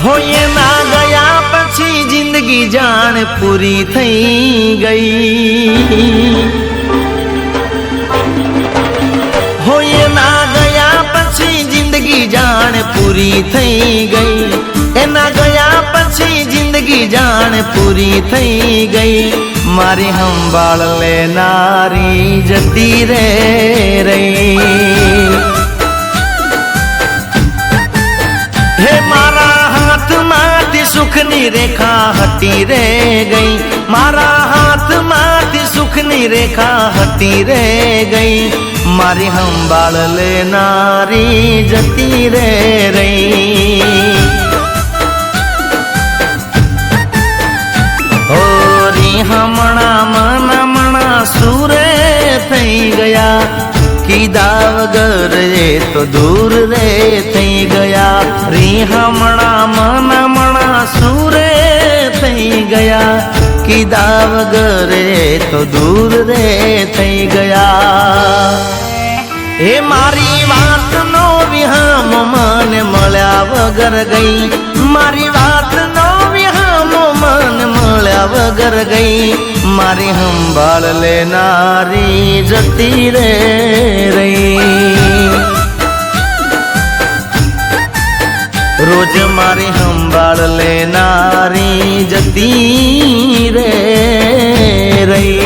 हो एना गया पछी जिंदगी जान पूरी थई गई। हो एना गया पछी जिंदगी जान पूरी थई गई। एना गया पछी जिंदगी जान पूरी थई गई। मारी संभाळ लेनारी जती रे रही। हे मारा हाथ माथी सुखनी रेखा हटी रे गई। मारा हाथ माथी सुखनी रेखा हटी रे गई। मारी संभाळ लेनारी जती रे रही। हमणा मना सूरे थई गया। कीधा वगर ये तो दूर रे थई गया। री हमणा मना सूरे थई गया। कीधा वगर ये तो दूर रे थई गया। हे मारी वात नो विहाम मन मळ्या वगर गई। मारी वात नो विहाम मन मळ्या वगर गई। मारी संभाळ लेनारी जती रे रही। रोज मारी संभाळ लेनारी जती रे रही।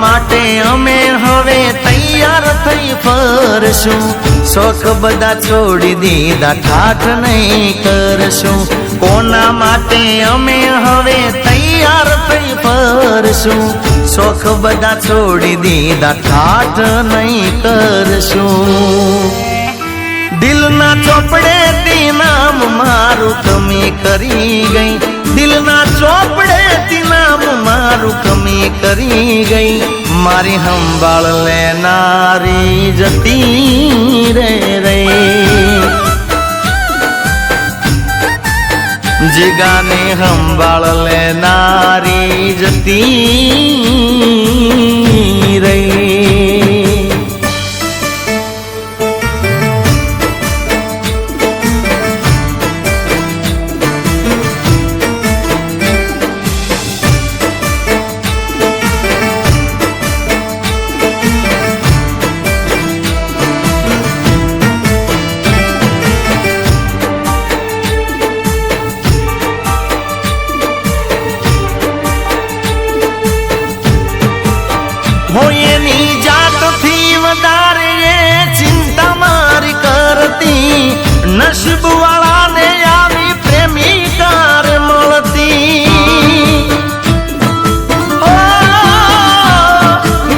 માટે અમે હવે તૈયાર થઈ ફરશું। શોખ બધા છોડી દીધા ઠાઠ નહીં કરશું। કોના માટે અમે હવે તૈયાર થઈ ફરશું। શોખ બધા છોડી દીધા ઠાઠ નહીં કરશું। દિલના ચોપડે તી નામ મારું તમે કરી ગઈ। દિલના ચોપડે તી નામ મારું કમી કરી ગઈ। મારી સંભાળ લેનારી જતી રે રહી। જીગાને સંભાળ લેનારી જતી રહી। हो एनी जात थी वधारे ये चिंता मारी करती। नसीब वाला ने आवी प्रेमिकार मळती। ओ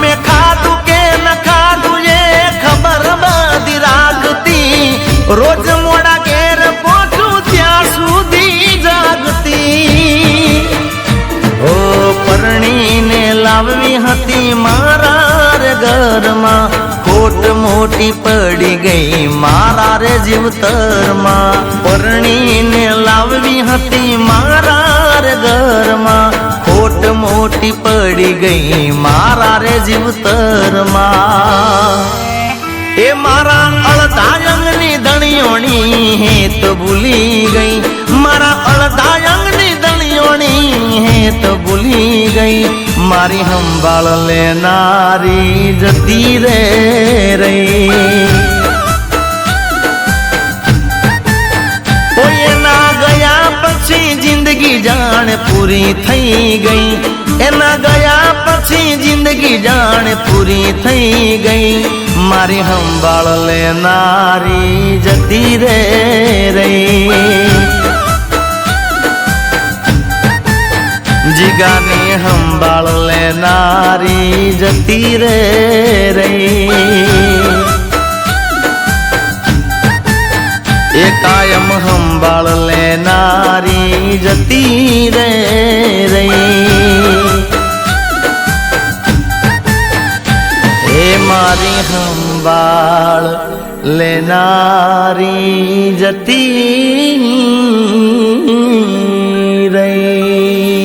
मैं खाधु के न खाधु ये खबर बादी राखती। रोज मोड़ा घेर पहुंचू त्या सुधी जागती। ओ परणी ने लाववी हती मारा रे घरमा। खोट मोटी पड़ी गई मारा रे जीवतरमा। परणी ने लाववी हती मारा रे घरमा। खोट मोटी पड़ी गई मारा रे जीवतरमा। ए मारा अड़धा अंगनी दणियोणी है तो भूली गई। मारा अड़धा अंगनी दणियोणी है तो भूली गई। मारी संभाळ लेनारी जती रे रही। कोई ना गया पछी जिंदगी જિંદગી જાણે પૂરી થઈ ગઈ એના ગયા પછી જિંદગી જાણે પૂરી થઈ ગઈ મારી સંભાળ લેનારી જતી રે રહી જીગાની સંભાળ લેનારી જતી રે રહી એ કાયમ સંભાળ લેનારી જતી રે રહી એ મારી સંભાળ લેનારી જતી રહી